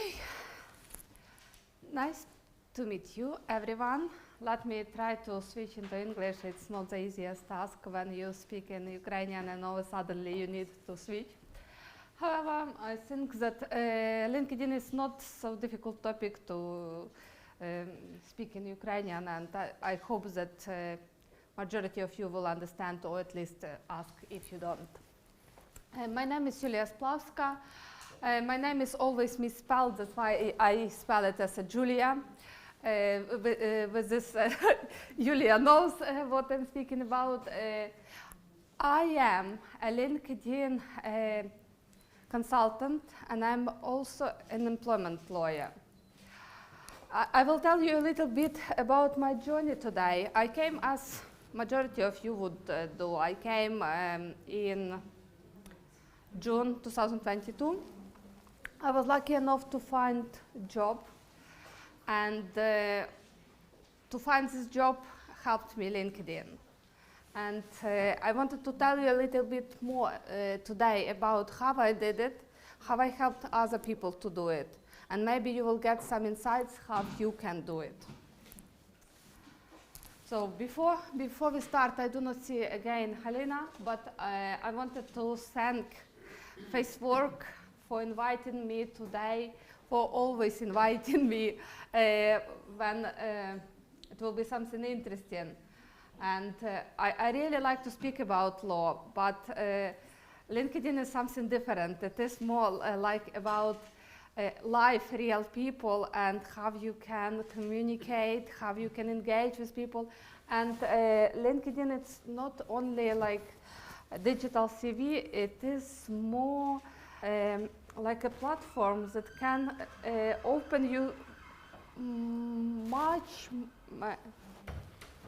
Okay. Nice to meet you, everyone. Let me try to switch into English. It's not the easiest task when you speak in Ukrainian and all suddenly you need to switch. However, I think that LinkedIn is not so difficult topic to speak in Ukrainian, and I hope that majority of you will understand, or at least ask if you don't. My name is Julia Splavska. My name is always misspelled, that's why I spell it as a Julia. With this, Julia knows what I'm speaking about. I am a LinkedIn consultant, and I'm also an employment lawyer. I will tell you a little bit about my journey today. I came, as majority of you would do, I came in June 2022. I was lucky enough to find a job, and to find this job helped me LinkedIn. And I wanted to tell you a little bit more today about how I did it, how I helped other people to do it, and maybe you will get some insights how you can do it. So before we start, I do not see again Halina, but I wanted to thank Facework for inviting me today, for always inviting me when it will be something interesting. And I really like to speak about law, but LinkedIn is something different. It is more like about life, real people, and how you can communicate, how you can engage with people. And LinkedIn, it's not only like a digital CV, it is more like a platform that can open you much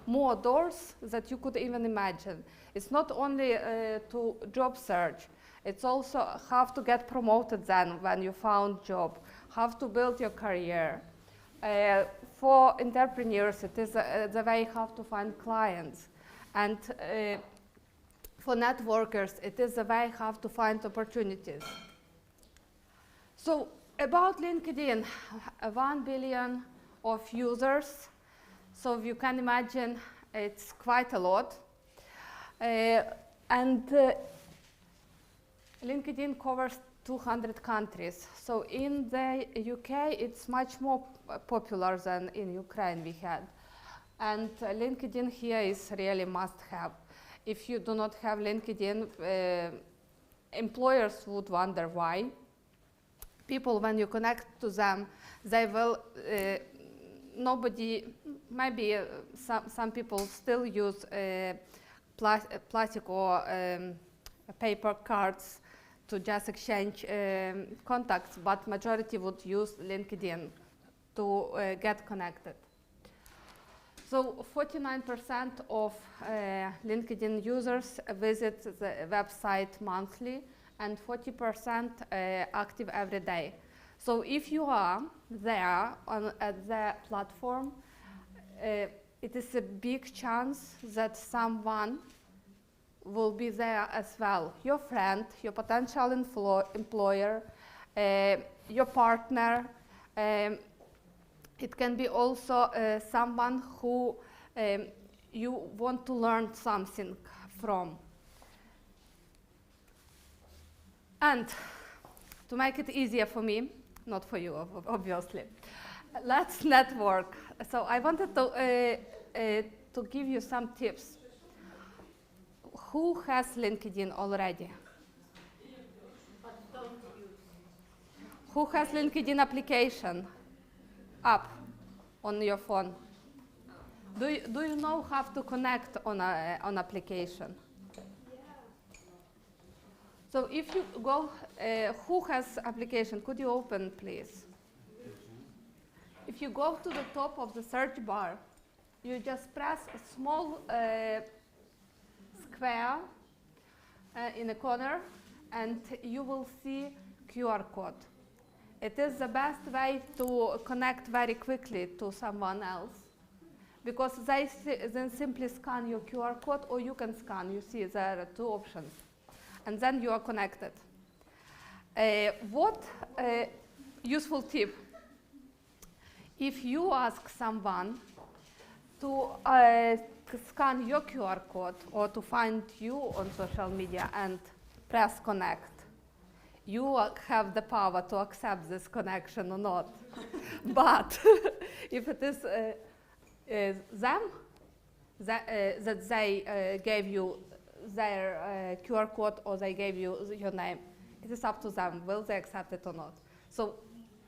more doors that you could even imagine. It's not only to job search, it's also how to get promoted then when you found job, how to build your career. For entrepreneurs, it is the way how to find clients. And for networkers, it is the way how to find opportunities. So about LinkedIn, 1 billion of users. So you can imagine it's quite a lot. And LinkedIn covers 200 countries. So in the UK, it's much more popular than in Ukraine we had. And LinkedIn here is really must-have. If you do not have LinkedIn, employers would wonder why. People, when you connect to them, they will, maybe some people still use plastic or paper cards to just exchange contacts, but majority would use LinkedIn to get connected. So 49% of LinkedIn users visit the website monthly, and 40% active every day. So if you are there at the platform, it is a big chance that someone will be there as well. Your friend, your potential employer, your partner. It can be also someone who you want to learn something from. And to make it easier for me, not for you, obviously, let's network. So I wanted to give you some tips. Who has LinkedIn already? But don't use. Who has LinkedIn application app on your phone? Do you know how to connect on an application? So if you go, who has application? Could you open, please? If you go to the top of the search bar, you just press a small square in the corner, and you will see QR code. It is the best way to connect very quickly to someone else, because they then simply scan your QR code, or you can scan. You see there are two options. And then you are connected. What useful tip. If you ask someone to scan your QR code or to find you on social media and press connect, you have the power to accept this connection or not. But if it is them, that they gave you their QR code or they gave you your name, it is up to them, will they accept it or not. So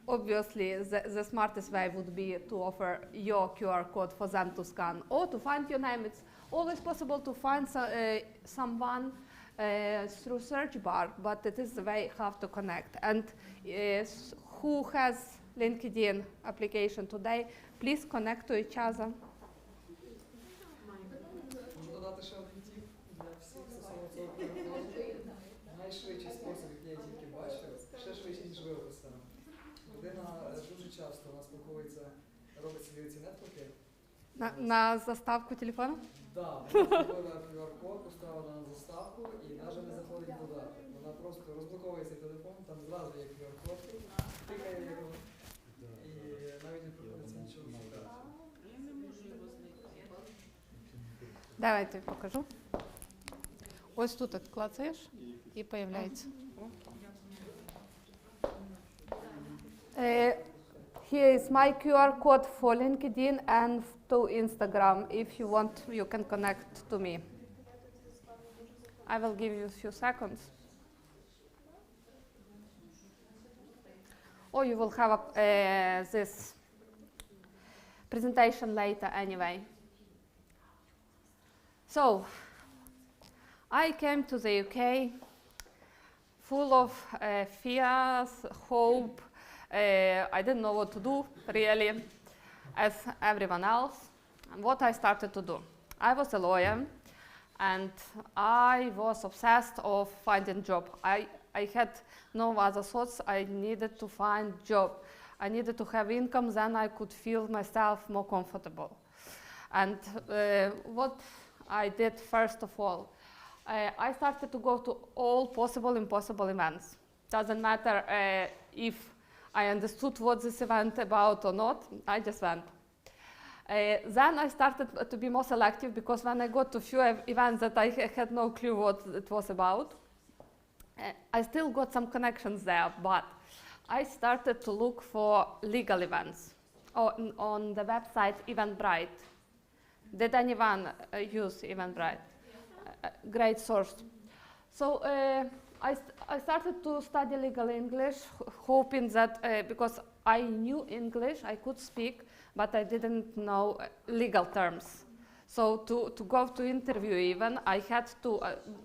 obviously the smartest way would be to offer your QR code for them to scan or to find your name. It's always possible to find someone through search bar, but it is the way how to connect. And who has LinkedIn application today, please connect to each other. Можу додати ще один тіп для всіх стосовно цього QR-коду. Найшвидший спосіб, який я тільки бачив, ще швидше, ніж ви описали. Людина дуже часто вона спілкується, робить собі ці нетворки. На заставку телефона? Так, вона зробила QR-код, поставила на заставку і навіть не заходить в додаток. Вона просто розблоковує цей телефон, там зразу є QR-код, тикає його і навіть не приходиться нічого шукати. Давайте покажу. Ось тут клацаєш і появляється. Here is my QR code for LinkedIn and to Instagram. If you want, you can connect to me. I will give you a few seconds. Or you will have this presentation later anyway. So, I came to the UK full of fears, hope. I didn't know what to do, really, as everyone else. And what I started to do, I was a lawyer, and I was obsessed of finding a job. I had no other thoughts. I needed to find a job. I needed to have income, then I could feel myself more comfortable. And what I did first of all, I started to go to all possible impossible events. Doesn't matter if I understood what this event about or not, I just went. Then I started to be more selective because when I got to few events that I had no clue what it was about, I still got some connections there, but I started to look for legal events on the website Eventbrite. Did anyone use Eventbrite? Great source. So I started to study legal English, hoping that because I knew English, I could speak, but I didn't know legal terms. So to go to interview even, I had to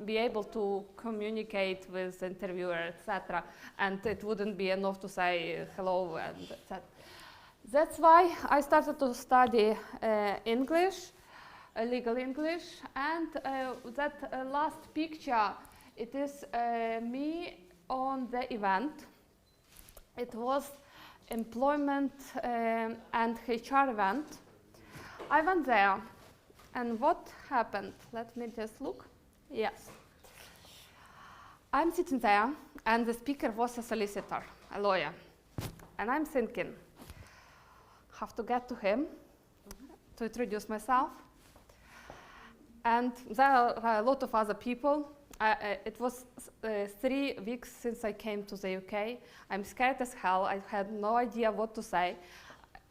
be able to communicate with the interviewer, etc. And it wouldn't be enough to say hello and etc. That's why I started to study English, legal English, and that last picture, it is me on the event. It was employment and HR event. I went there, and what happened? Let me just look. Yes. I'm sitting there, and the speaker was a solicitor, a lawyer. And I'm thinking, have to get to him to introduce myself. And there are a lot of other people. It was 3 weeks since I came to the UK. I'm scared as hell. I had no idea what to say.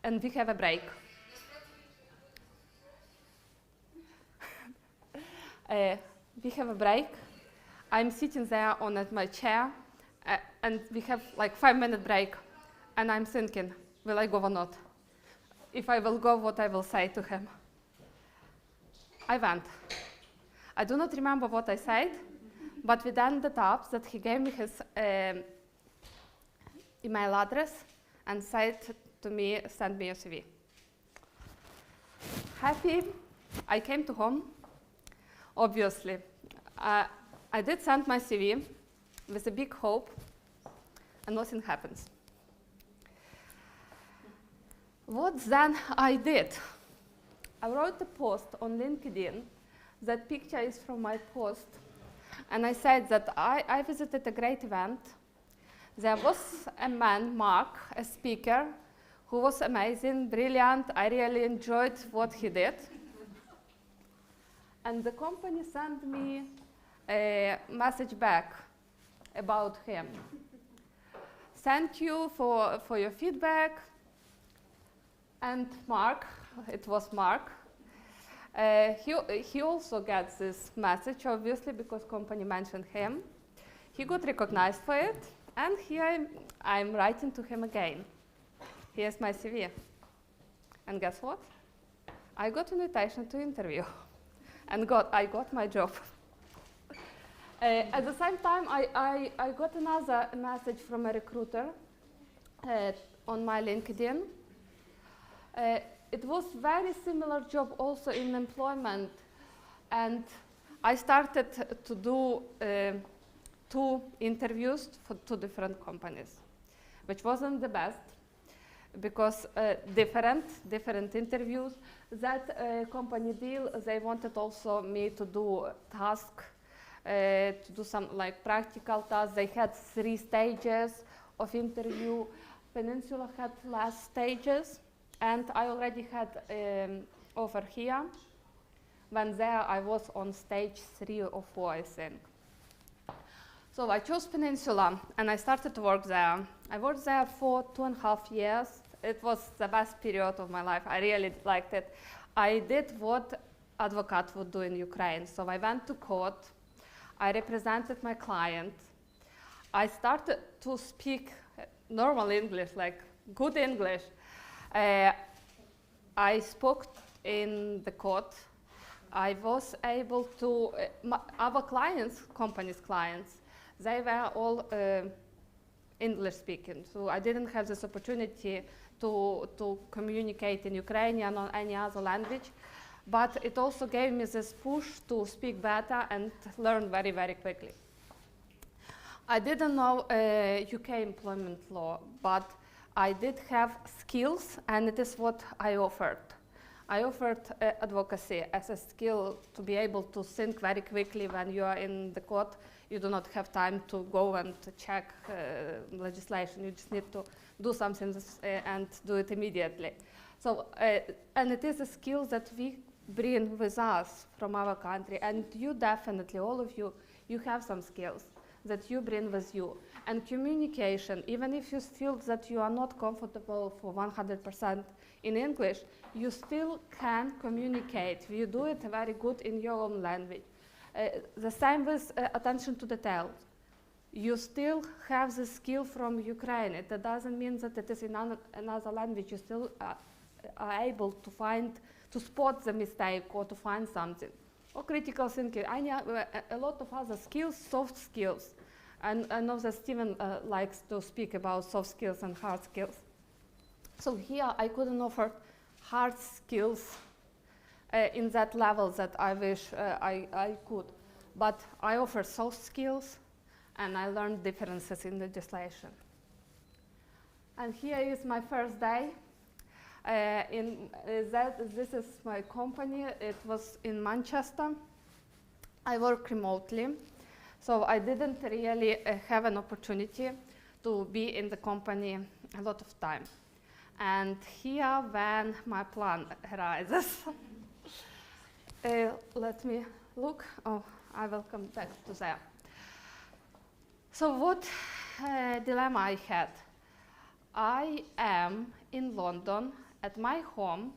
And we have a break. We have a break. I'm sitting there on my chair, and we have like 5-minute break. And I'm thinking, will I go or not? If I will go, what I will say to him. I went. I do not remember what I said, but we ended up that he gave me his email address and said to me, send me your CV. Happy, I came to home, obviously. I did send my CV with a big hope, and nothing happens. What then I did? I wrote a post on LinkedIn. That picture is from my post. And I said that I visited a great event. There was a man, Mark, a speaker, who was amazing, brilliant. I really enjoyed what he did. And the company sent me a message back about him. Thank you for your feedback. And Mark, it was Mark, he also gets this message, obviously, because company mentioned him. He got recognized for it, and here I'm writing to him again. Here's my CV. And guess what? I got an invitation to interview, and I got my job. At the same time, I got another message from a recruiter on my LinkedIn. It was very similar job also in employment, and I started to do 2 interviews for 2 different companies, which wasn't the best because different interviews. That company deal, they wanted also me to do task, to do some like practical tasks. They had 3 stages of interview. Peninsula had less stages, and I already had offer here. When there, I was on stage 3 or 4, I think. So I chose Peninsula, and I started to work there. I worked there for 2.5 years. It was the best period of my life. I really liked it. I did what advocate would do in Ukraine. So I went to court. I represented my client. I started to speak normal English, like good English. I spoke in the court. I was able to, our clients, company's clients, they were all English speaking. So I didn't have this opportunity to communicate in Ukrainian or any other language. But it also gave me this push to speak better and learn very, very quickly. I didn't know UK employment law, but I did have skills, and it is what I offered. I offered advocacy as a skill to be able to think very quickly when you are in the court. You do not have time to go and to check legislation. You just need to do something and do it immediately. So, and it is a skill that we bring with us from our country, and you definitely, all of you, you have some skills that you bring with you. And communication, even if you feel that you are not comfortable for 100% in English, you still can communicate. You do it very good in your own language. The same with attention to detail. You still have the skill from Ukraine. It doesn't mean that it is in another language. You still are able to spot the mistake or to find something. Or critical thinking, a lot of other skills, soft skills. And I know that Stephen likes to speak about soft skills and hard skills. So here I couldn't offer hard skills in that level that I wish I could. But I offer soft skills, and I learned differences in legislation. And here is my first day. This is my company. It was in Manchester. I work remotely, so I didn't really have an opportunity to be in the company a lot of time. And here when my plan arises. Let me look. Oh, I will come back to that. So what dilemma I had? I am in London at my home.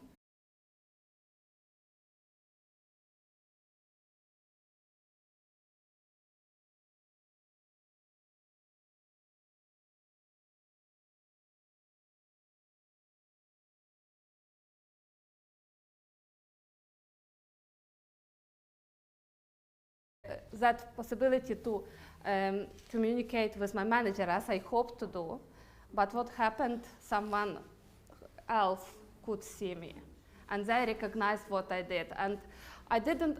That possibility to communicate with my manager as I hoped to do, but what happened, someone else could see me, and they recognized what I did. And I didn't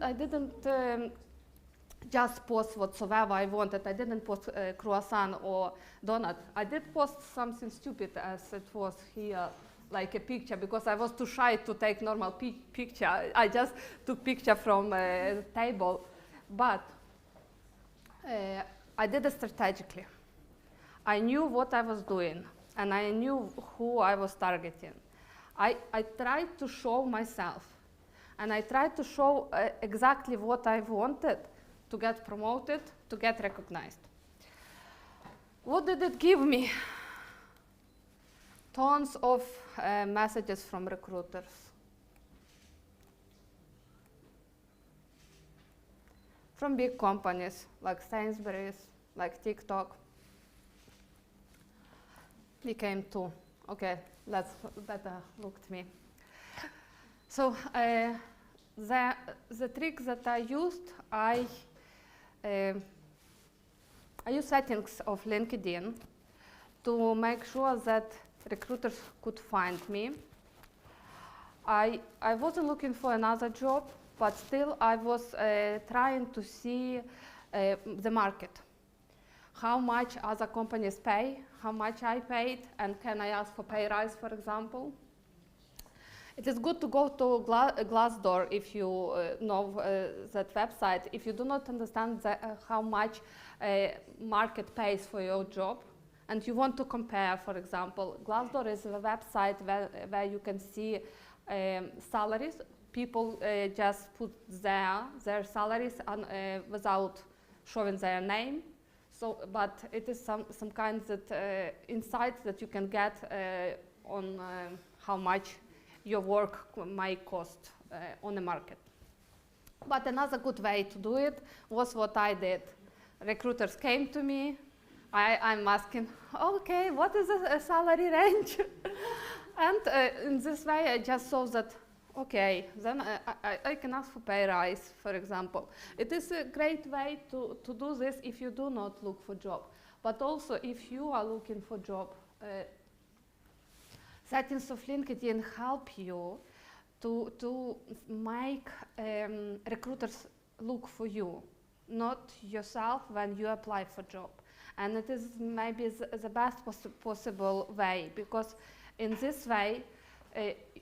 just post whatsoever I wanted. I didn't post croissant or donut. I did post something stupid as it was here, like a picture, because I was too shy to take normal picture. I just took picture from a table. But I did it strategically. I knew what I was doing, and I knew who I was targeting. I tried to show myself, and I tried to show exactly what I wanted to get promoted, to get recognized. What did it give me? Tons of messages from recruiters. From big companies like Sainsbury's, like TikTok. We came to, okay, let's better look at me. So the trick that I used, I use settings of LinkedIn to make sure that recruiters could find me. I wasn't looking for another job, but still I was trying to see the market. How much other companies pay, how much I paid, and can I ask for pay rise, for example. It is good to go to Glassdoor if you know that website. If you do not understand how much market pays for your job, and you want to compare, for example, Glassdoor is a website where you can see salaries. People just put their salaries on, without showing their name. So, but it is some kind of insights that you can get on how much your work might cost on the market. But another good way to do it was what I did. Recruiters came to me. I'm asking, okay, what is a salary range? And in this way, I just saw that, okay, then I can ask for pay rise, for example. It is a great way to do this if you do not look for job. But also if you are looking for job, settings of LinkedIn help you to make recruiters look for you, not yourself when you apply for job. And it is maybe the best possible way, because in this way,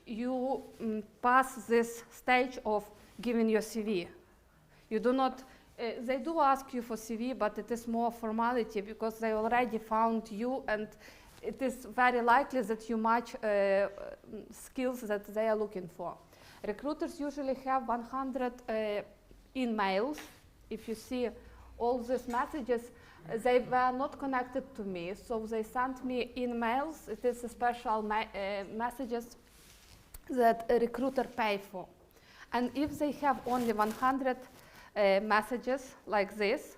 you pass this stage of giving your CV. You do not, they do ask you for CV, but it is more formality because they already found you, and it is very likely that you match skills that they are looking for. Recruiters usually have 100 emails. If you see all these messages, they were not connected to me, so they sent me emails. It is a special messages that a recruiter pay for. And if they have only 100 messages like this,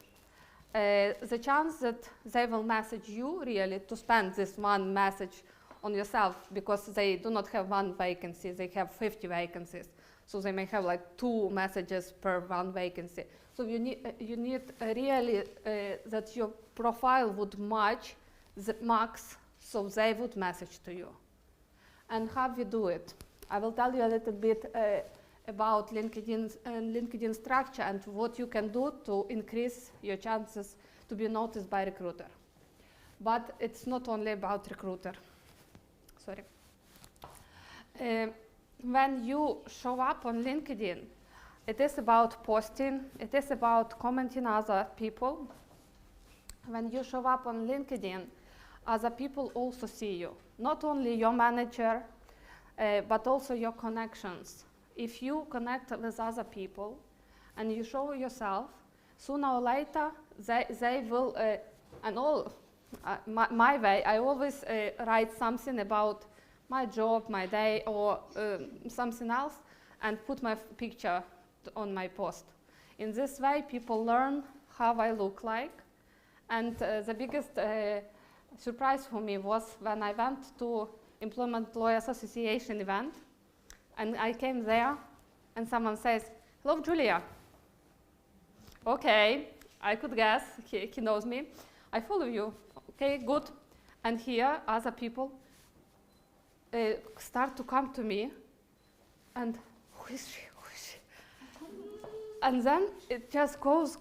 the chance that they will message you really to spend this one message on yourself, because they do not have one vacancy, they have 50 vacancies. So they may have like 2 messages per one vacancy. So you need really that your profile would match the max, so they would message to you. And how we do it? I will tell you a little bit about LinkedIn structure and what you can do to increase your chances to be noticed by recruiter. But it's not only about recruiter. Sorry. When you show up on LinkedIn, it is about posting, it is about commenting other people. When you show up on LinkedIn, other people also see you. Not only your manager, but also your connections. If you connect with other people and you show yourself, sooner or later they will, and all, my way, I always write something about my job, my day, or something else, and put my picture on my post. In this way, people learn how I look like. And the biggest surprise for me was when I went to Employment Lawyers Association event, and I came there, and someone says, "Hello, Julia." Okay, I could guess, he knows me. I follow you, okay, good. And here, other people start to come to me, and who is she? And then it just goes.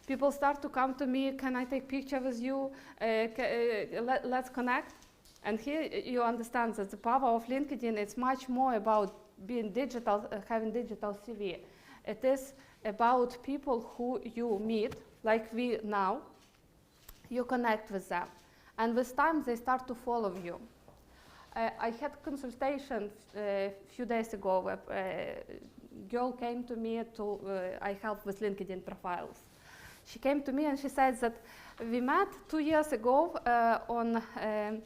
People start to come to me, can I take picture with you? Let's connect. And here you understand that the power of LinkedIn is much more about being digital, having digital CV. It is about people who you meet, like we now. you connect with them. And with time, they start to follow you. I had consultation a few days ago. A girl came to me I help with LinkedIn profiles. She came to me and she said that we met 2 years ago on a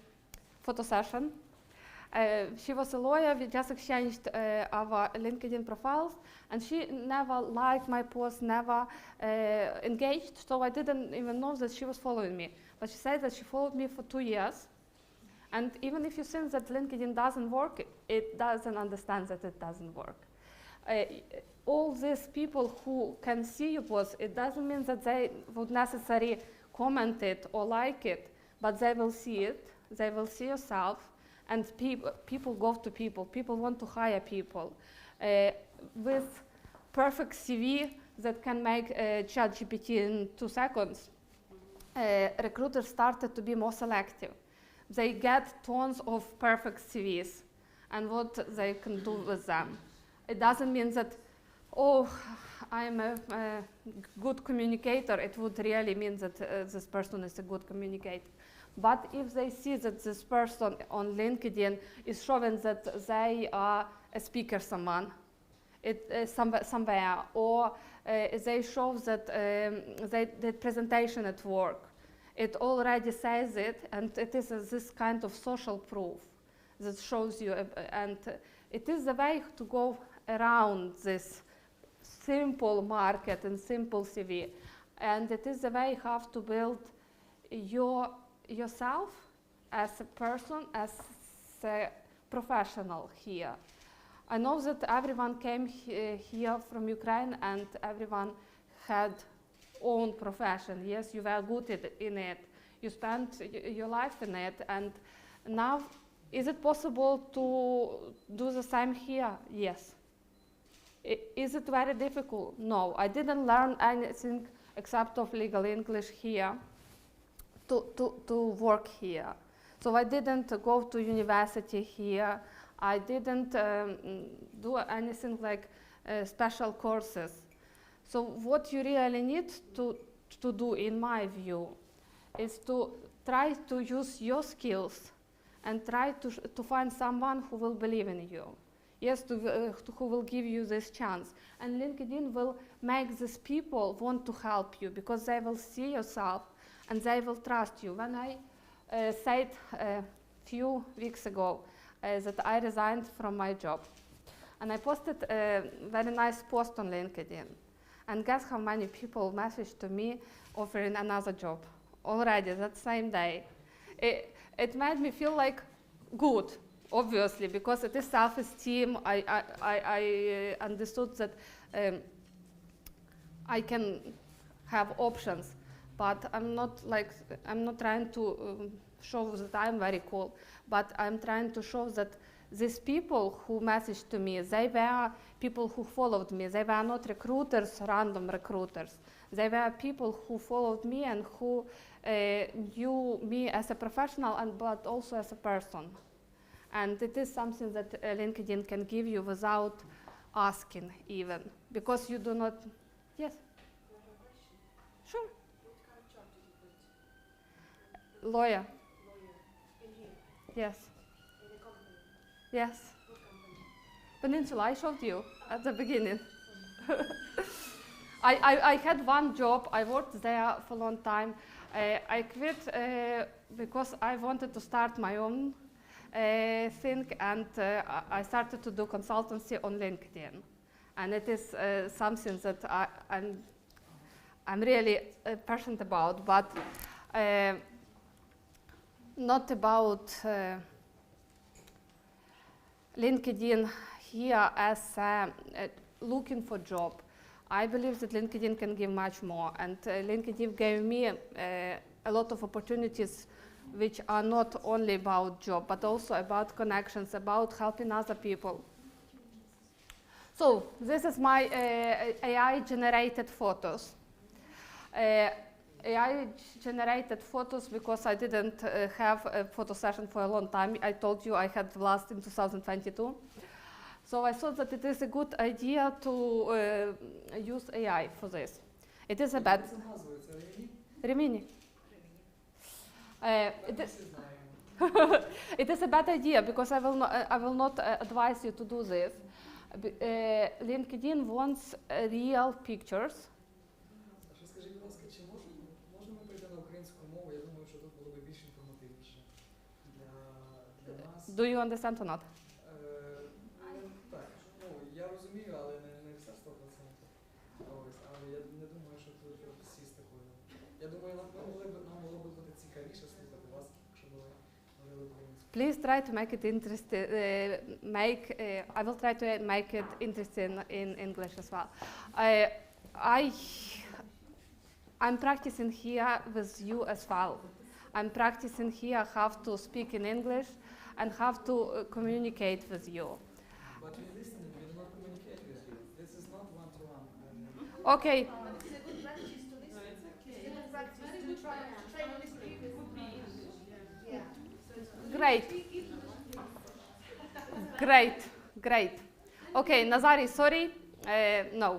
photo session. She was a lawyer. We just exchanged our LinkedIn profiles, and she never liked my post, never engaged, so I didn't even know that she was following me. But she said that she followed me for 2 years, and even if you think that LinkedIn doesn't work, it doesn't understand that it doesn't work. All these people who can see your post, it doesn't mean that they would necessarily comment it or like it, but they will see it, they will see yourself, and people go to people. People want to hire people. With perfect CV that can make ChatGPT in 2 seconds, recruiters started to be more selective. They get tons of perfect CVs and what they can do with them. It doesn't mean that, oh, I'm a good communicator. It would really mean that this person is a good communicator. But if they see that this person on LinkedIn is showing that they are a speaker somewhere, or they show that they did presentation at work, it already says it, and it is this kind of social proof that shows you, and it is the way to go around this simple market and simple CV, and it is the way you have to build yourself as a person, as a professional here. I know that everyone came here from Ukraine and everyone had own profession. Yes, you were good in it. You spent your life in it, and now is it possible to do the same here? Yes. Is it very difficult? No, I didn't learn anything except of legal English here to work here. So I didn't go to university here. I didn't do anything like special courses. So what you really need to do, in my view, is to try to use your skills and try to find someone who will believe in you. Yes, who will give you this chance. And LinkedIn will make these people want to help you because they will see yourself and they will trust you. When I said a few weeks ago that I resigned from my job, and I posted a very nice post on LinkedIn, and guess how many people messaged to me offering another job already that same day. It made me feel like good, obviously, because it is self-esteem. I understood that I can have options, but I'm not trying to show that I'm very cool, but I'm trying to show that these people who messaged to me, they were people who followed me. They were not recruiters, random recruiters. They were people who followed me and who knew me as a professional, but also as a person. And it is something that LinkedIn can give you without asking even, because you do not, yes? I have a question. Sure. What kind of job did you put? Lawyer, Lawyer. In here? yes. In a company? Yes. What company? Peninsula, I showed you at the beginning. I had one job. I worked there for a long time. I quit because I wanted to start my own thing, and I started to do consultancy on LinkedIn. And it is something that I'm really passionate about, but not about LinkedIn here as looking for job. I believe that LinkedIn can give much more, and LinkedIn gave me a lot of opportunities which are not only about job, but also about connections, about helping other people. So this is my AI-generated photos. AI-generated photos because I didn't have a photo session for a long time. I told you I had the last in 2022. So I thought that it is a good idea to use AI for this. It is a bad... Rimini. It it is a bad idea because I will not advise you to do this. LinkedIn wants real pictures. Ще скажіть, будь ласка, чи можна ми перейти на українську мову? Я думаю, що тут було б більш інформативніше для нас. Do you understand or not? Так, ну, я розумію, але не все 100%. Ось, але я не думаю, що тут всі з такою. Я думаю, нам могло б бути цікавіше слухати вас, якщо ви говорили українською. Please try to make it interesting. I will try to make it interesting in English as well. I'm practicing here with you as well. I'm practicing here how to speak in English and how to communicate with you. But we listen, we do not communicate with you. This is not one-to-one. Okay. It's a good practice to listen. No, it's okay. It's a good practice to try to speak with me. Yeah. Great. Great. Great. Okay, Nazari, sorry. No.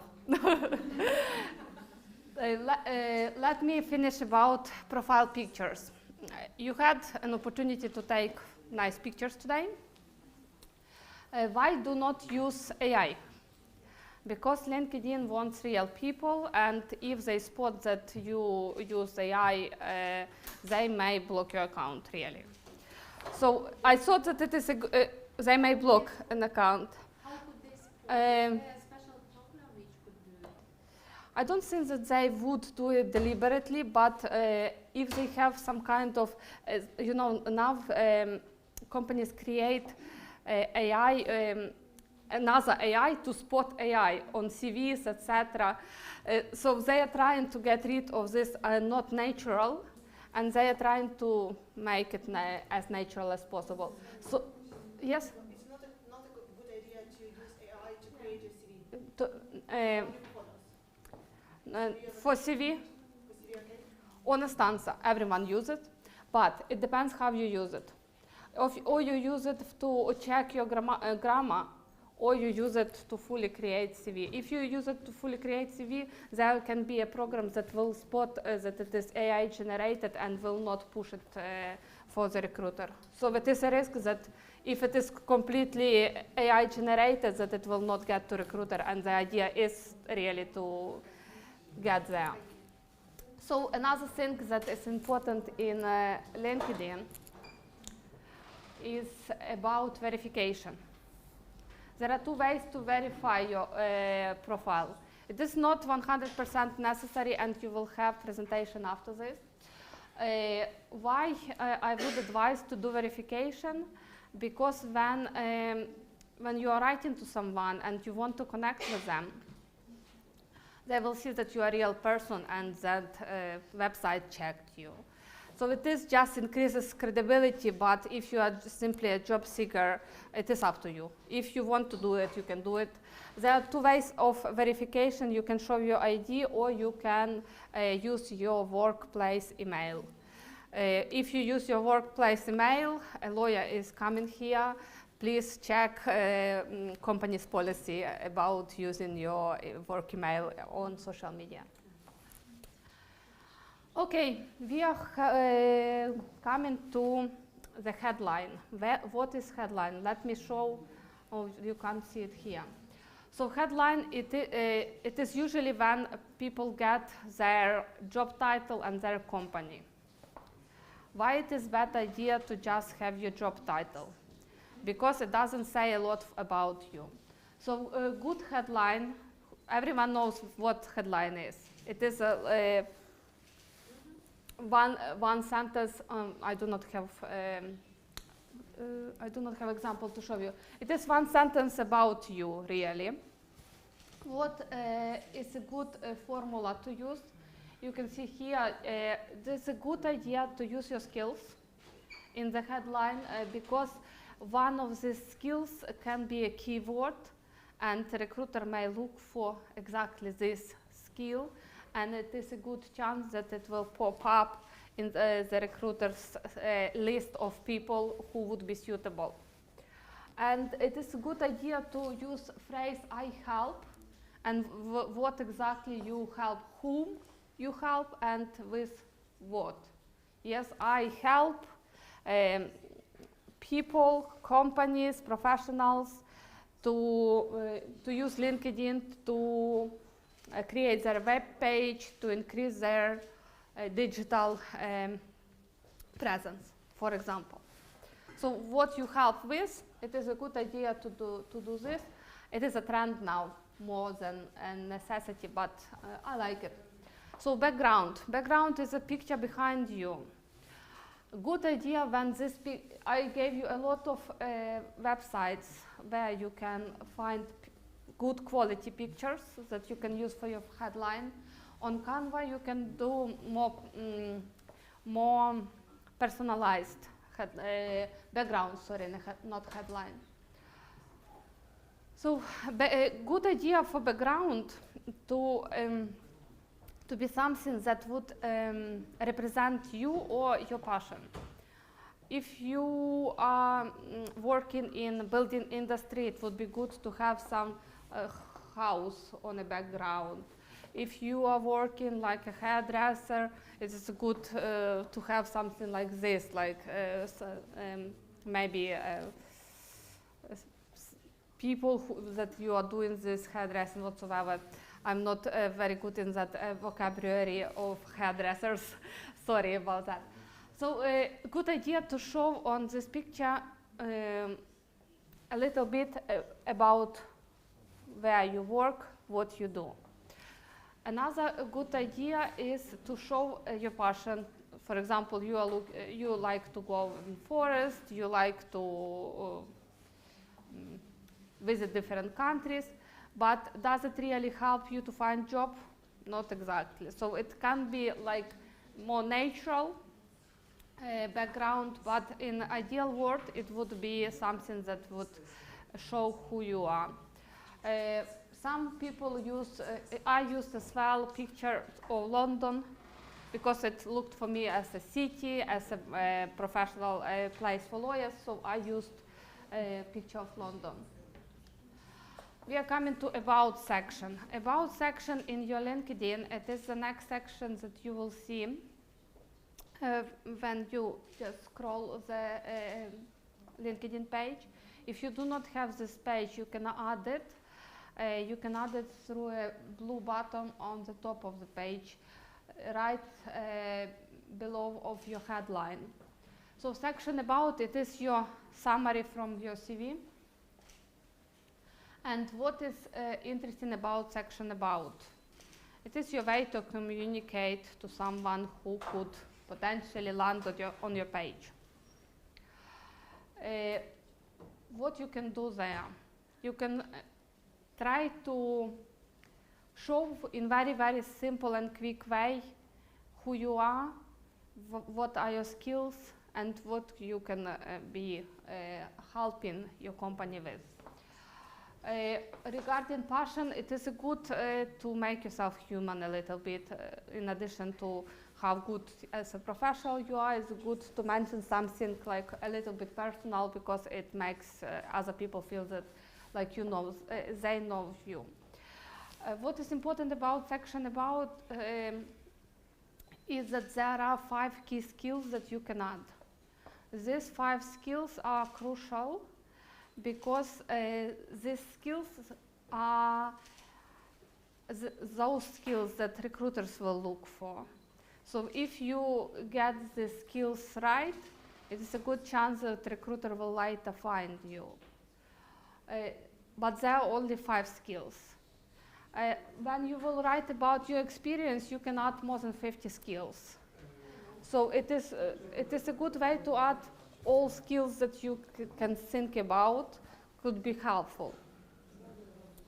Let me finish about profile pictures. You had an opportunity to take nice pictures today. Why do not use AI? Because LinkedIn wants real people, and if they spot that you use AI, they may block your account, really. So I thought that it is they may block an account. How could they support? Is there a special program which could do it? I don't think that they would do it deliberately, but if they have some kind of, now companies create AI, another AI to spot AI on CVs, etc. So they are trying to get rid of this not natural, and they are trying to make it as natural as possible. So, yes? It's not a good idea to use AI to create a CV. For CV, honest answer, everyone uses it, but it depends how you use it. Or you use it to check your grammar, or you use it to fully create CV. If you use it to fully create CV, there can be a program that will spot that it is AI generated and will not push it for the recruiter. So it is a risk that if it is completely AI generated, that it will not get to recruiter, and the idea is really to get there. So another thing that is important in LinkedIn is about verification. There are two ways to verify your profile. It is not 100% necessary, and you will have presentation after this. Why I would advise to do verification? Because when you are writing to someone and you want to connect with them, they will see that you are a real person and that website checked you. So it is just increases credibility, but if you are simply a job seeker, it is up to you. If you want to do it, you can do it. There are two ways of verification. You can show your ID, or you can use your workplace email. If you use your workplace email, a lawyer is coming here. Please check company's policy about using your work email on social media. Okay, we are coming to the headline. What is headline? Let me show. Oh, you can't see it here. So headline, it is usually when people get their job title and their company. Why it is bad idea to just have your job title? Because it doesn't say a lot about you. So a good headline, everyone knows what headline is. It is one sentence. I do not have example to show you. It is one sentence about you, really. What is a good formula to use? You can see here, there's a good idea to use your skills in the headline because one of these skills can be a keyword, and the recruiter may look for exactly this skill, and it is a good chance that it will pop up in the recruiter's list of people who would be suitable. And it is a good idea to use phrase I help, and what exactly you help, whom you help, and with what. Yes, I help people, companies, professionals to use LinkedIn to create their web page, to increase their digital presence, for example. So what you help with, it is a good idea to do this. It is a trend now more than a necessity, but I like it. So background. Background is a picture behind you. Good idea when this I gave you a lot of websites where you can find good quality pictures that you can use for your headline. On Canva you can do more personalized background, sorry, not headline. So a good idea for background to be something that would represent you or your passion. If you are working in building industry, it would be good to have some house on a background. If you are working like a hairdresser, it is good to have something like this, like maybe people that you are doing this hairdressing whatsoever. I'm not very good in that vocabulary of hairdressers. Sorry about that. So a good idea to show on this picture a little bit about where you work, what you do. Another good idea is to show your passion. For example, you like to go in forest, you like to visit different countries, but does it really help you to find job? Not exactly. So it can be like more natural background, but in ideal world it would be something that would show who you are. Some people use, I used as well picture of London because it looked for me as a city, as a professional place for lawyers, so I used a picture of London. We are coming to About section. About section in your LinkedIn, it is the next section that you will see when you just scroll the LinkedIn page. If you do not have this page, you can add it. You can add it through a blue button on the top of the page, right below of your headline. So section About, it is your summary from your CV. And what is interesting about section About? It is your way to communicate to someone who could potentially land on your page. What you can do there? You can try to show in very, very simple and quick way who you are, what are your skills, and what you can be helping your company with. Regarding passion, it is good to make yourself human a little bit. In addition to how good as a professional you are, it's good to mention something like a little bit personal because it makes other people feel that like you know, they know you. What is important about section About is that there are 5 key skills that you can add. These 5 skills are crucial because these skills are those skills that recruiters will look for. So if you get the skills right, it is a good chance that recruiter will later find you. But there are only 5 skills. When you will write about your experience, you can add more than 50 skills. So it is a good way to add all skills that you can think about could be helpful.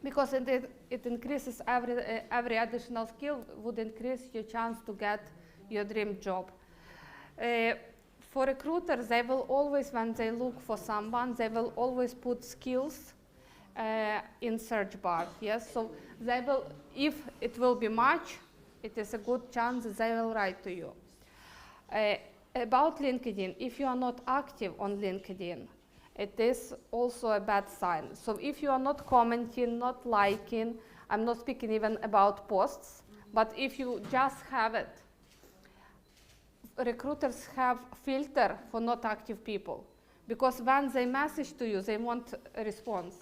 Because it increases every additional skill would increase your chance to get your dream job. For recruiters, they will always, when they look for someone, they will always put skills in search bar. Yes, so they will, if it will be much, it is a good chance that they will write to you. About LinkedIn, if you are not active on LinkedIn, it is also a bad sign. So if you are not commenting, not liking, I'm not speaking even about posts, but if you just have it, recruiters have filter for not active people, because when they message to you, they want a response.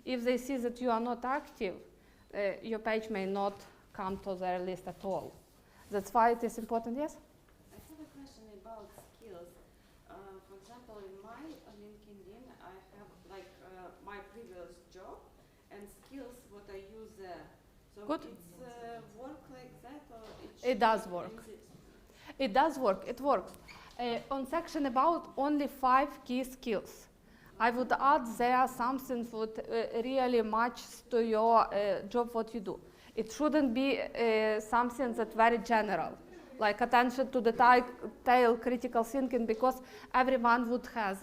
If they see that you are not active, your page may not come to their list at all. That's why it is important. Yes? I have a question about skills. For example, in my LinkedIn, I have like my previous job and skills what I use there. So Good. it's work like that, or It does work. It does work. It works. On section about only 5 key skills. I would add there something that really matches to your job, what you do. It shouldn't be something that's very general, like attention to detail, critical thinking, because everyone would have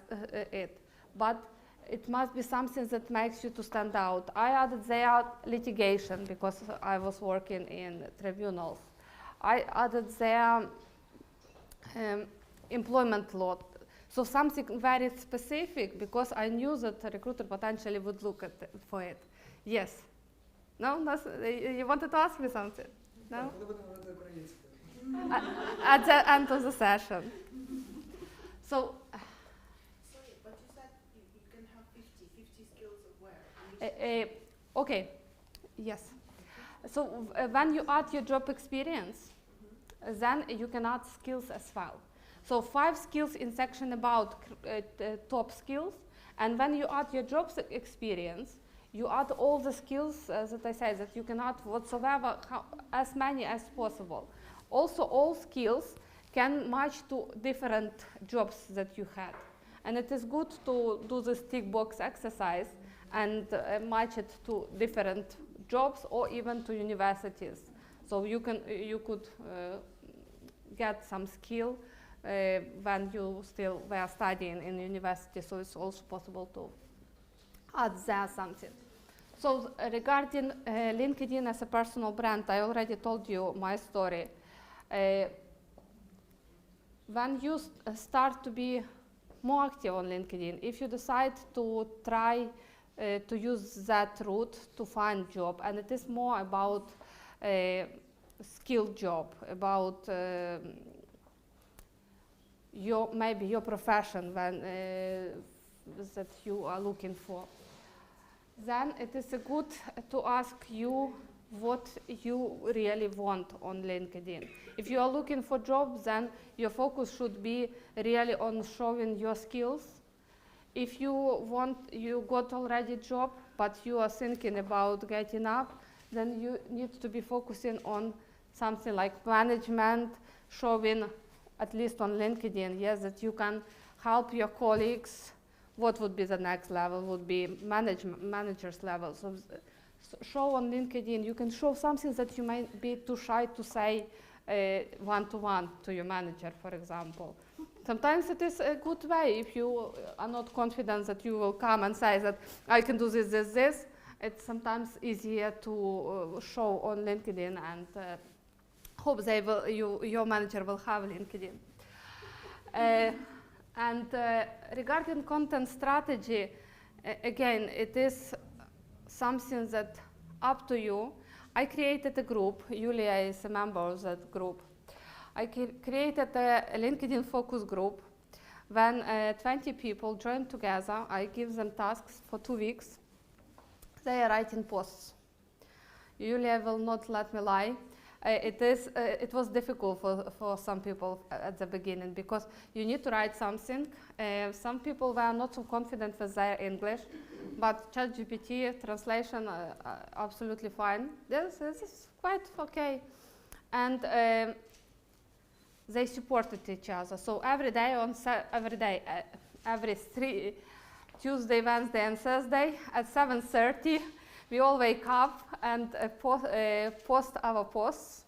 it. But it must be something that makes you to stand out. I added there litigation, because I was working in tribunals. I added there employment law. So something very specific, because I knew that a recruiter potentially would look for it. Yes? No? You wanted to ask me something? No? At the end of the session. So, Sorry, but you said you can have 50 skills of where? okay, yes. So when you add your job experience, then you can add skills as well. So 5 skills in section about top skills, and when you add your job experience, you add all the skills that I said, that you can add whatsoever, as many as possible. Also, all skills can match to different jobs that you had. And it is good to do this tick box exercise and match it to different jobs or even to universities. So you could get some skill when you still were studying in university, so it's also possible to add there something. So regarding LinkedIn as a personal brand, I already told you my story. When you start to be more active on LinkedIn, if you decide to try to use that route to find job, and it is more about skilled job, about maybe your profession when, that you are looking for, then it is good to ask you what you really want on LinkedIn. If you are looking for jobs, then your focus should be really on showing your skills. If you got already a job, but you are thinking about getting up, then you need to be focusing on something like management, showing, at least on LinkedIn, yes, that you can help your colleagues. What would be the next level? Would be manager's level. So show on LinkedIn, you can show something that you might be too shy to say one-to-one to your manager, for example. Sometimes it is a good way if you are not confident that you will come and say that I can do this. It's sometimes easier to show on LinkedIn and hope your manager will have LinkedIn. And regarding content strategy, again, it is something that up to you. I created a group. Julia is a member of that group. I created a LinkedIn focus group. When 20 people join together, I give them tasks for 2 weeks. They are writing posts. Julia will not let me lie. It was difficult for some people at the beginning, because you need to write something. Some people were not so confident with their English, but ChatGPT translation absolutely fine. This is quite okay. And they supported each other. So every Tuesday, Wednesday, and Thursday at 7:30, we all wake up and post our posts,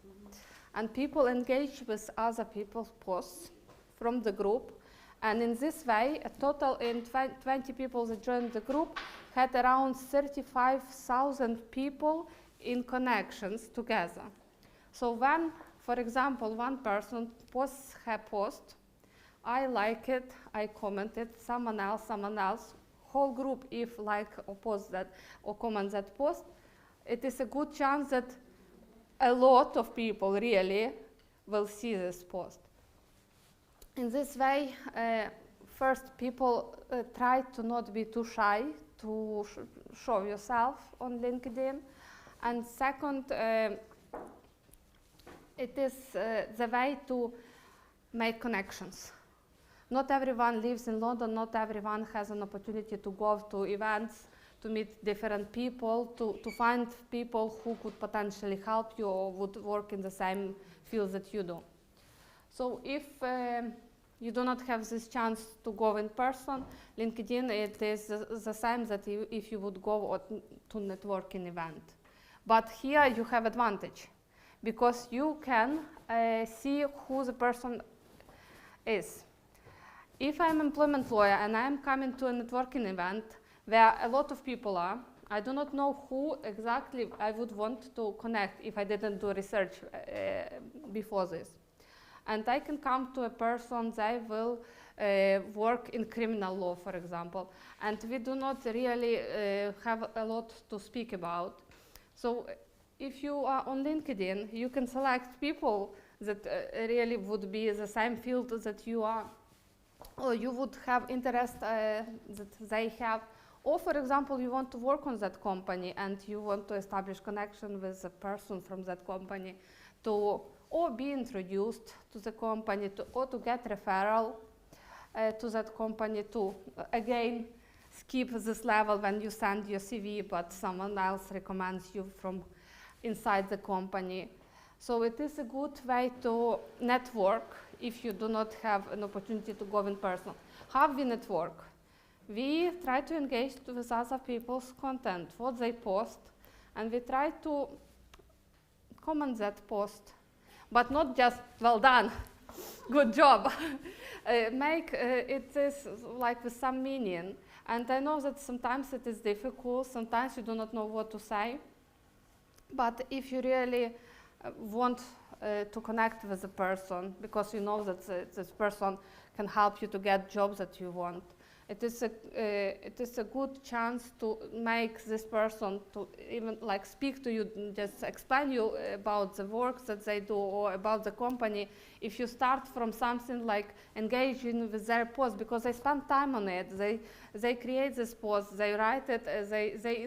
and people engage with other people's posts from the group. And in this way, a total in 20 people that joined the group had around 35,000 people in connections together. So when, for example, one person posts her post, I like it, I comment it, someone else, whole group, if like or post that or comment that post, it is a good chance that a lot of people really will see this post. In this way, first people try to not be too shy to show yourself on LinkedIn, and second, it is the way to make connections. Not everyone lives in London, not everyone has an opportunity to go to events, to meet different people, to find people who could potentially help you or would work in the same field that you do. So if you do not have this chance to go in person, LinkedIn, it is the same that if you would go to networking event. But here you have advantage, because you can see who the person is. If I'm an employment lawyer and I'm coming to a networking event where a lot of people are, I do not know who exactly I would want to connect if I didn't do research before this. And I can come to a person, they will work in criminal law, for example, and we do not really have a lot to speak about. So if you are on LinkedIn, you can select people that really would be the same field that you are, or you would have interest that they have. Or, for example, you want to work on that company and you want to establish connection with a person from that company to or be introduced to the company or to get referral to that company to, again, skip this level when you send your CV but someone else recommends you from inside the company. So it is a good way to network if you do not have an opportunity to go in person. How we network? We try to engage with other people's content, what they post, and we try to comment that post, but not just, well done, good job. Make it is like with some meaning. And I know that sometimes it is difficult, sometimes you do not know what to say, but if you really want to connect with a person, because you know that this person can help you to get jobs that you want, it is a good chance to make this person to even like speak to you, just explain you about the work that they do or about the company. If you start from something like engaging with their post, because they spend time on it, they create this post, they write it,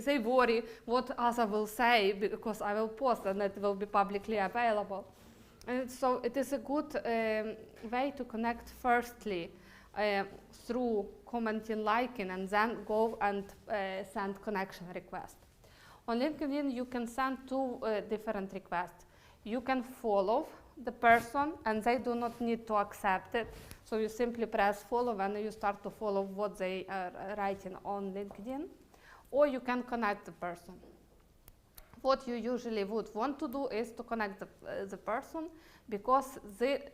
they worry what others will say because I will post and it will be publicly available. And so it is a good way to connect firstly through commenting, liking, and then go and send connection request. On LinkedIn, you can send two different requests. You can follow the person, and they do not need to accept it. So you simply press follow, and you start to follow what they are writing on LinkedIn. Or you can connect the person. What you usually would want to do is to connect the person, because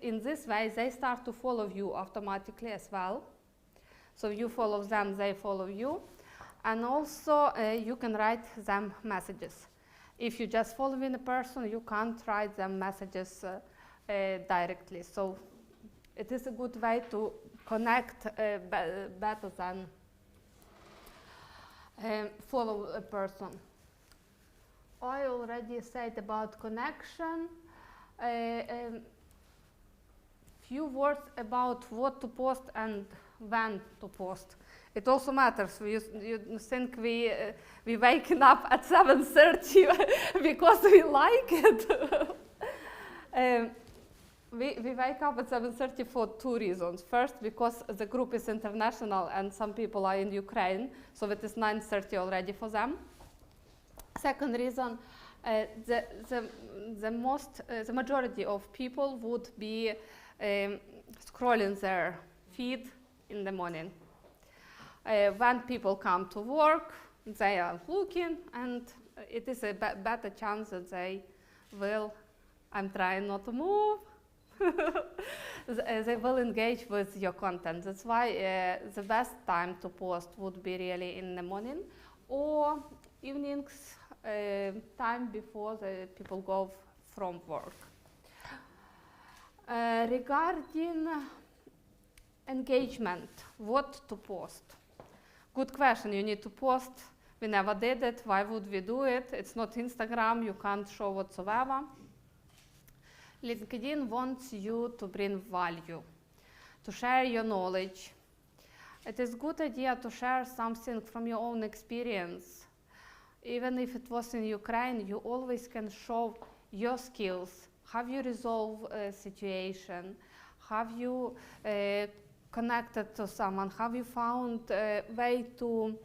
in this way, they start to follow you automatically as well. So you follow them, they follow you. And also, you can write them messages. If you just following a person, you can't write them messages directly. So it is a good way to connect better than follow a person. I already said about connection. Few words about what to post and when to post. It also matters. You think we waking up at 7:30 because we like it. We wake up at 7:30 for two reasons. First, because the group is international and some people are in Ukraine, so it is 9:30 already for them. Second reason, the majority of people would be scrolling their feed in the morning. When people come to work, they are looking, and it is a better chance that they will, I'm trying not to move, they will engage with your content. That's why the best time to post would be really in the morning or evenings, time before the people go from work. Regarding engagement, what to post? Good question. You need to post. We never did it. Why would we do it? It's not Instagram. You can't show whatsoever. LinkedIn wants you to bring value, to share your knowledge. It is a good idea to share something from your own experience. Even if it was in Ukraine, you always can show your skills. Have you resolved a situation? Have you connected to someone? Have you found a way to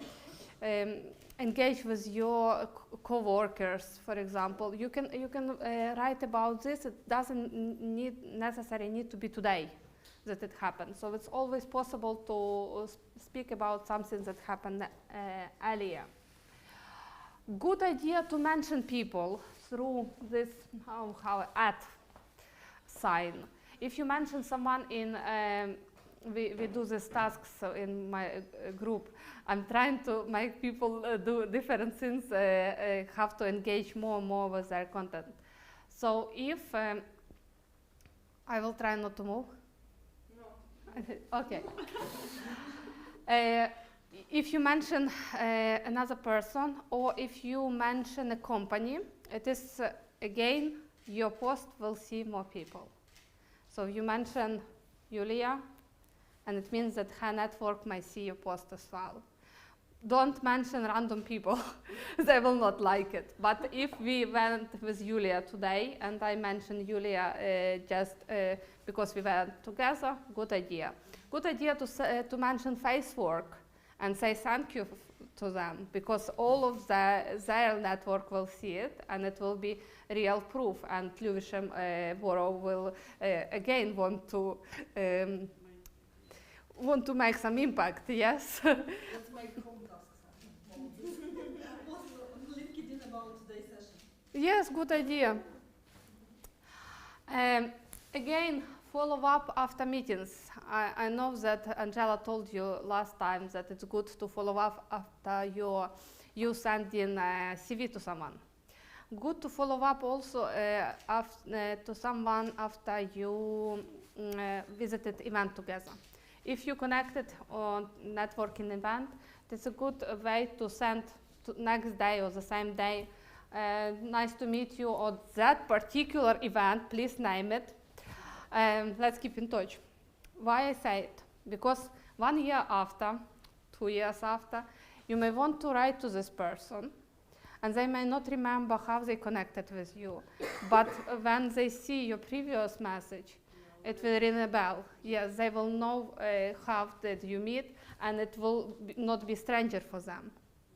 engage with your co-workers, for example? You can write about this. It doesn't necessarily need to be today that it happened. So it's always possible to speak about something that happened earlier. Good idea to mention people through this @ sign. If you mention someone in, we do these tasks in my group. I'm trying to make people do different things, have to engage more and more with their content. So if, I will try not to move. Okay. If you mention another person, or if you mention a company, it is, again, your post will see more people. So you mention Yulia, and it means that her network might see your post as well. Don't mention random people. They will not like it. But if we went with Yulia today, and I mentioned Yulia just because we went together, good idea. Good idea to mention Facework and say thank you to them, because all of their network will see it, and it will be real proof, and Lewisham Borough will again want to make some impact, yes? Let's make home tasks about this. What's on LinkedIn about today's session? Yes, good idea. Again, follow up after meetings. I know that Angela told you last time that it's good to follow up after you sending a CV to someone. Good to follow up also to someone after you visited event together. If you connected on networking event, it's a good way to send next day or the same day. Nice to meet you on that particular event, please name it. Let's keep in touch. Why I say it? Because 1 year after, 2 years after, you may want to write to this person, and they may not remember how they connected with you. But when they see your previous message, it will ring a bell. Yes, they will know how did you meet, and it will not be stranger for them.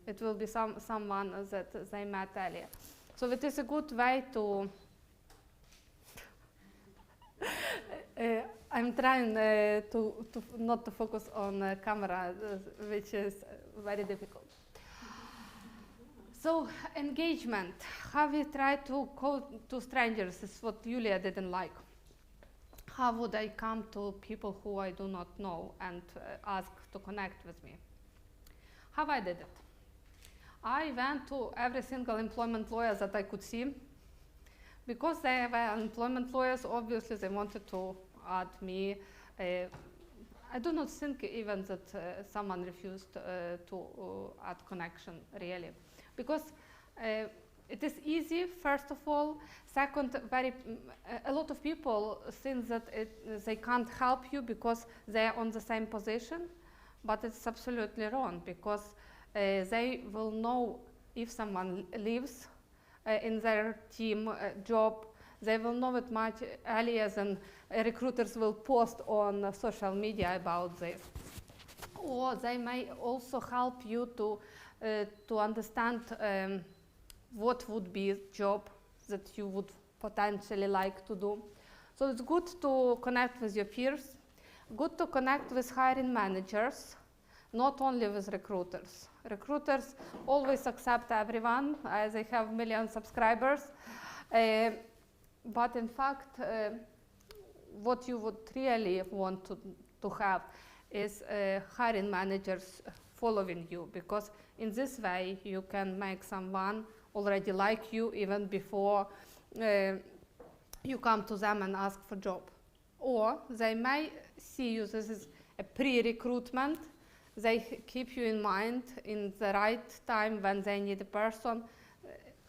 It will be someone that they met earlier. So it is a good way to I'm trying to not to focus on camera, which is very difficult. So engagement, how we try to call to strangers is what Yulia didn't like. How would I come to people who I do not know and ask to connect with me? How I did it? I went to every single employment lawyer that I could see. Because they were employment lawyers, obviously they wanted to add me. I do not think even that someone refused to add connection, really. Because it is easy, first of all. Second, a lot of people think that they can't help you because they are on the same position, but it's absolutely wrong, because they will know if someone leaves in their team job. They will know it much earlier than recruiters will post on social media about this. Or they may also help you to understand what would be a job that you would potentially like to do. So it's good to connect with your peers, good to connect with hiring managers, not only with recruiters. Recruiters always accept everyone, they have million subscribers. But in fact, what you would really want to have is hiring managers following you, because in this way you can make someone already like you even before you come to them and ask for a job. Or they may see you, this is a pre-recruitment, they keep you in mind in the right time when they need a person,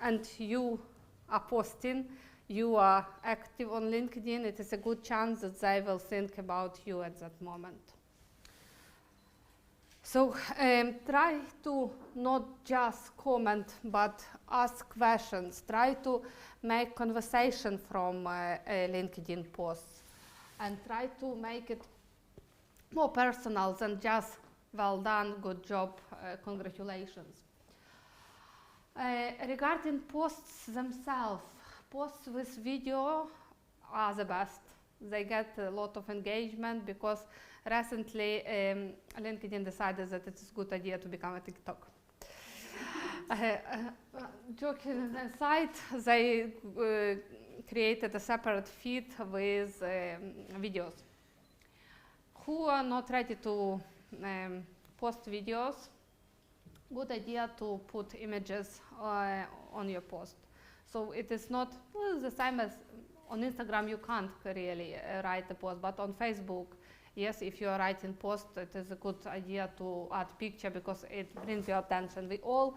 and you are posting, you are active on LinkedIn, it is a good chance that they will think about you at that moment. So try to not just comment, but ask questions. Try to make conversation from LinkedIn posts, and try to make it more personal than just well done, good job, congratulations. Regarding posts themselves, posts with video are the best. They get a lot of engagement because recently LinkedIn decided that it's a good idea to become a TikTok. Joking aside, they created a separate feed with videos. Who are not ready to post videos, good idea to put images on your post. So it is not the same as on Instagram. You can't really write a post, but on Facebook, yes, if you are writing post, it is a good idea to add picture because it brings your attention. We all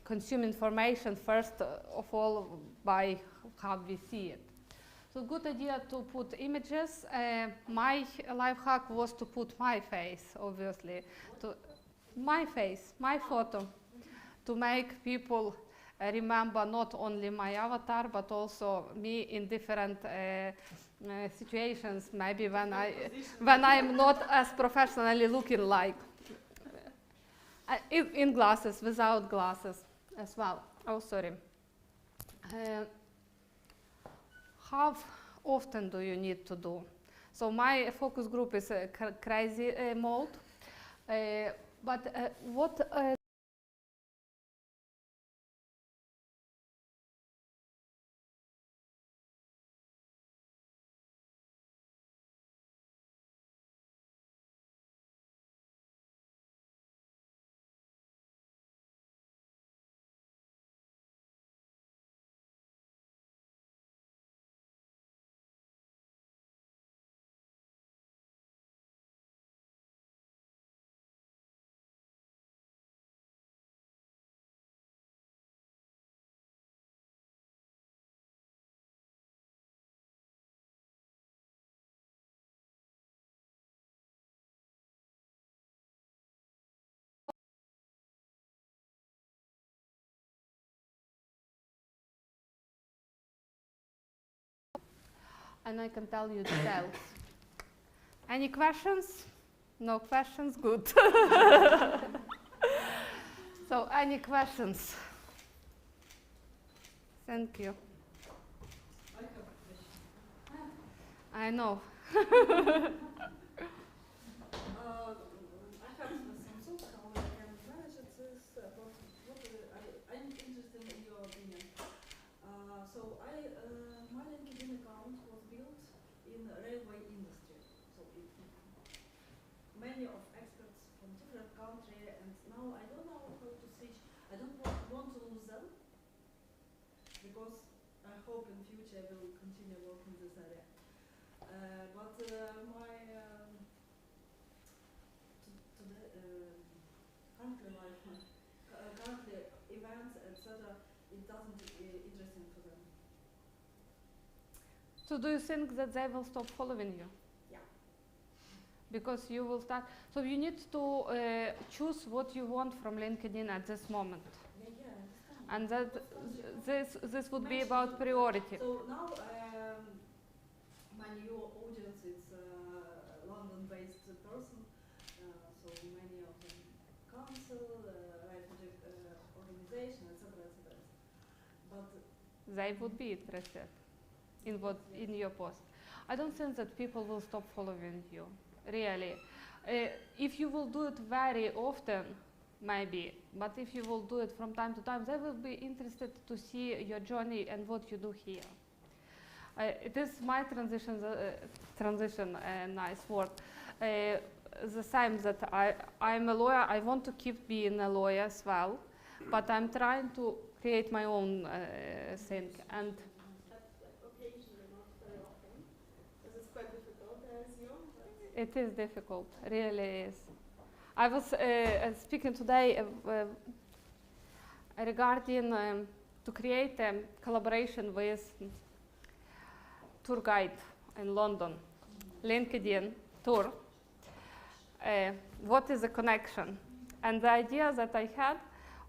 consume information first of all by how we see it. So good idea to put images. My life hack was to put my face, obviously, my face, my photo, to make people remember not only my avatar but also me in different situations. Maybe when I'm not as professionally looking like, in glasses, without glasses as well. Oh, sorry. How often do you need to do? So my focus group is crazy mode, but what and I can tell you details. Any questions? No questions? Good. So, any questions? Thank you. I have a question. I know. I have some thoughts how I can manage this, but I'm interested in your opinion. So my LinkedIn account was built in the railway industry. So many of experts from different countries, and now I don't know how to switch. I don't want to lose them because I hope in future I will continue working in this area. But my currently events, etc., it doesn't interesting for them. So do you think that they will stop following you? Yeah. Because you will start, so you need to choose what you want from LinkedIn at this moment. Yeah, I understand. And that this would be about priority. So now my new audience is London-based person, so many of them council, refugee organization, etc., etc. But They would be interested in what in your post. I don't think that people will stop following you, really. If you will do it very often, maybe, but if you will do it from time to time, they will be interested to see your journey and what you do here. It is my transition, nice word. The same that I'm a lawyer, I want to keep being a lawyer as well, but I'm trying to create my own thing. And occasionally, not very often, because it's quite difficult, I assume. it is difficult, really is. I was speaking today regarding to create a collaboration with tour guide in London, LinkedIn tour. What is the connection? And the idea that I had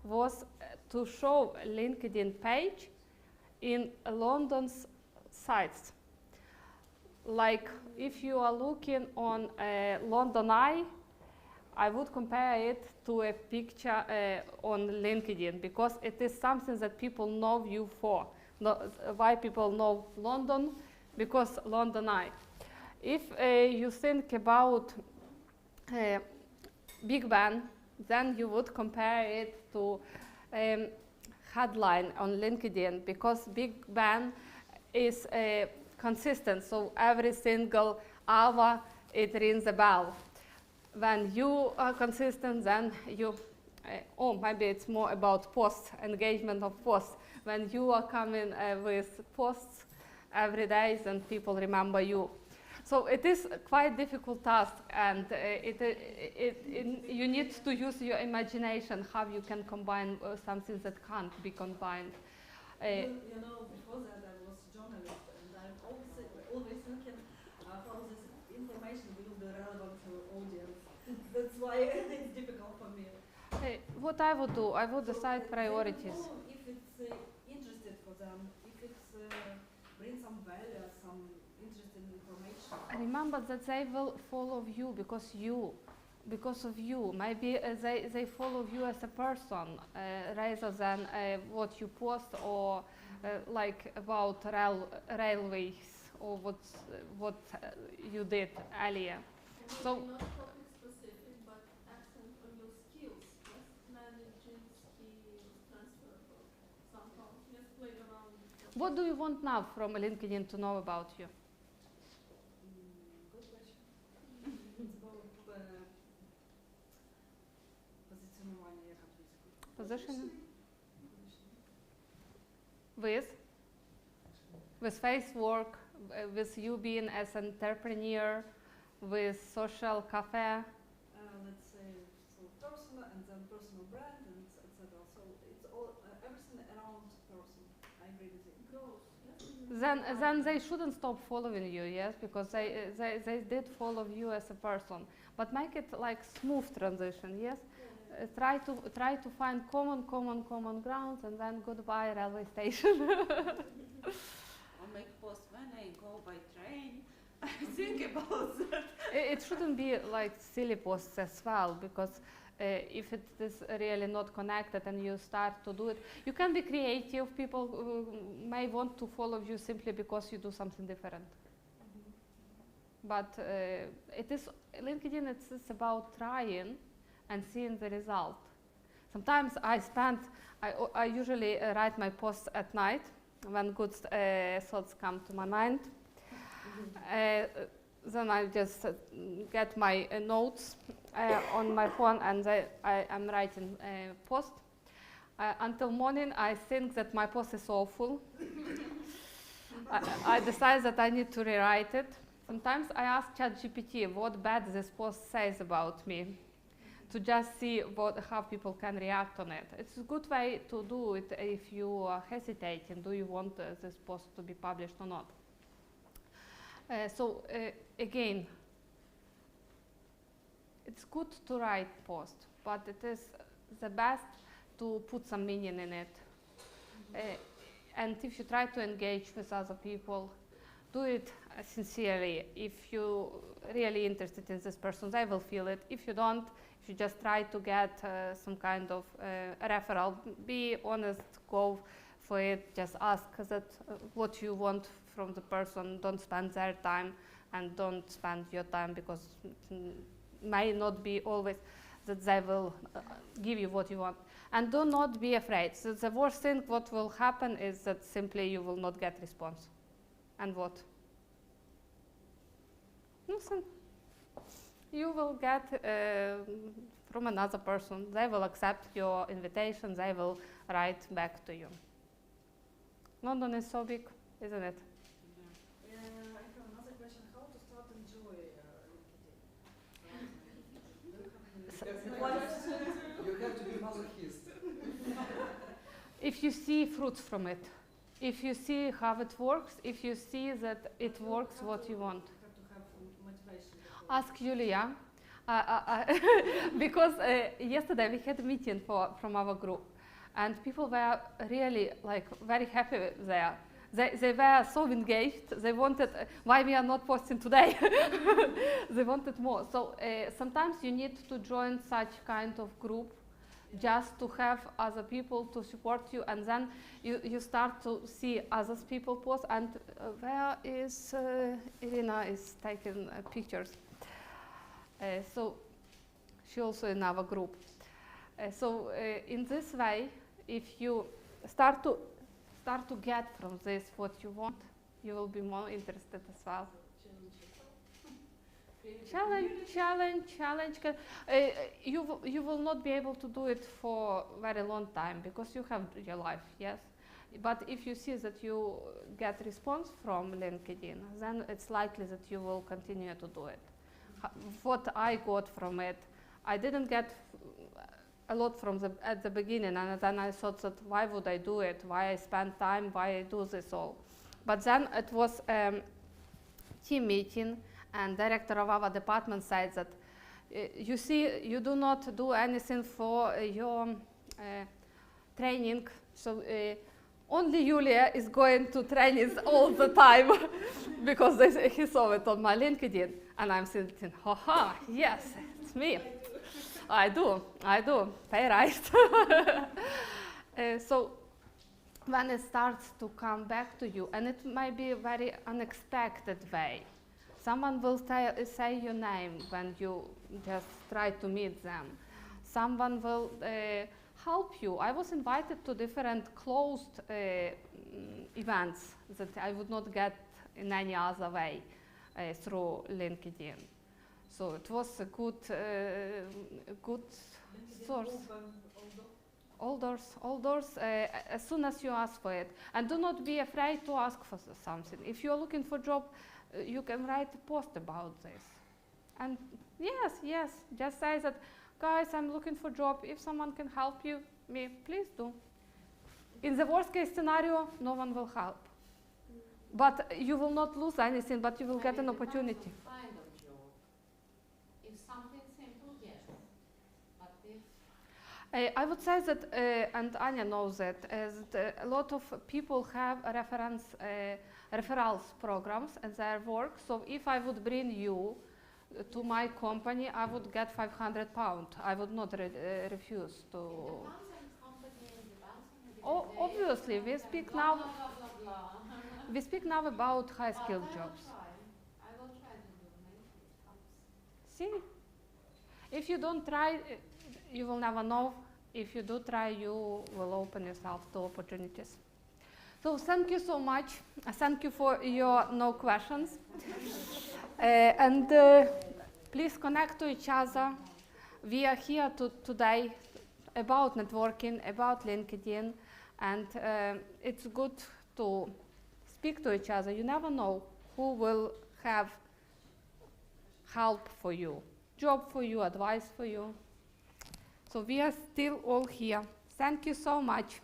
was to show a LinkedIn page in London's sites. Like if you are looking on London Eye, I would compare it to a picture on LinkedIn, because it is something that people know you for. Why people know London? Because London Eye. If you think about Big Ben, then you would compare it to headline on LinkedIn, because Big Ben is consistent, so every single hour it rings a bell. When you are consistent, then you, or maybe it's more about posts, engagement of posts. When you are coming with posts every day, then people remember you. So it is quite difficult task, and you need to use your imagination how you can combine something that can't be combined. You know, before that I was a journalist, and I'm always thinking how this information will be relevant to audience. That's why it's difficult for me. What I would do, I would decide priorities. They will know if it's interested for them, if it's brings some value, some interesting information. Remember that they will follow you because of you. Maybe they follow you as a person rather than what you post, or like about railways, or what you did earlier. So not topic specific, but accent on your skills. Yes, managing skills, transferable somehow. Just play around. what do you want now from LinkedIn to know about you? Good question. It's about positioning, як англійською. Position? With Facework, with you being as an entrepreneur, with social cafe. Let's say so personal, and then personal brand, and etc. So it's all everything around person. I agree with you. Growth. Yes? Then they shouldn't stop following you, yes, because they did follow you as a person. But make it like smooth transition, yes. Try to find common grounds, and then goodbye railway station. I'll make post when I go by train. I think about that. It shouldn't be like silly posts as well, because if it is really not connected and you start to do it, you can be creative. People may want to follow you simply because you do something different. But it is LinkedIn. It's about trying and seeing the result. Sometimes I usually write my posts at night when good thoughts come to my mind. Then I just get my notes on my phone, and I'm writing a post. Until morning, I think that my post is awful. I decide that I need to rewrite it. Sometimes I ask ChatGPT what bad this post says about me, to just see how people can react on it. It's a good way to do it if you are hesitating. Do you want this post to be published or not? Again, it's good to write post, but it is the best to put some meaning in it. And if you try to engage with other people, do it sincerely. If you're really interested in this person, they will feel it. If you don't, if you just try to get some kind of referral, be honest, go for it, just ask what you want from the person. Don't spend their time, and don't spend your time, because it may not be always that they will give you what you want. And do not be afraid. So the worst thing what will happen is that simply you will not get response. And what? Nothing. You will get from another person. They will accept your invitation. They will write back to you. London is so big, isn't it? I have another question. How to start enjoy LinkedIn? You have to be masochist. if you see fruits from it, if you see how it works, if you see that it works what you want. Have to have motivation. Ask Julia, because yesterday we had a meeting from our group, and people were really like very happy there. They were so engaged. They wanted why we are not posting today. They wanted more. So sometimes you need to join such kind of group, just to have other people to support you, and then you start to see other people post. And where is Irina is taking pictures. So she also in our group. So in this way, if you start to get from this what you want, you will be more interested as well. Challenge. You will not be able to do it for a very long time because you have your life, yes. But if you see that you get response from LinkedIn, then it's likely that you will continue to do it. What I got from it, I didn't get a lot from at the beginning, and then I thought that why would I do it? Why I spend time? Why I do this all? But then it was team meeting, and director of our department said that you see, you do not do anything for your training, so only Julia is going to trainings all the time because he saw it on my LinkedIn, and I'm thinking, haha, yes, it's me. I do, pay right. So when it starts to come back to you, and it might be a very unexpected way, someone will say your name when you just try to meet them. Someone will help you. I was invited to different closed events that I would not get in any other way through LinkedIn. So it was a good source. All doors, as soon as you ask for it. And do not be afraid to ask for something. If you're looking for a job, you can write a post about this. And yes, just say that, guys, I'm looking for a job. If someone can help me, please do. In the worst case scenario, no one will help. But you will not lose anything, but you will get an opportunity. I would say that, and Anya knows it, that a lot of people have referrals programs at their work. So if I would bring you to my company, I would get £500. I would not refuse to. Oh, obviously, we speak now. We speak now about high-skilled jobs. I will try to do it. See, if you don't try, you will never know. If you do try, you will open yourself to opportunities. So thank you so much. Thank you for your no questions. And please connect to each other. We are here today about networking, about LinkedIn, and it's good to speak to each other. You never know who will have help for you, job for you, advice for you. So we are still all here. Thank you so much.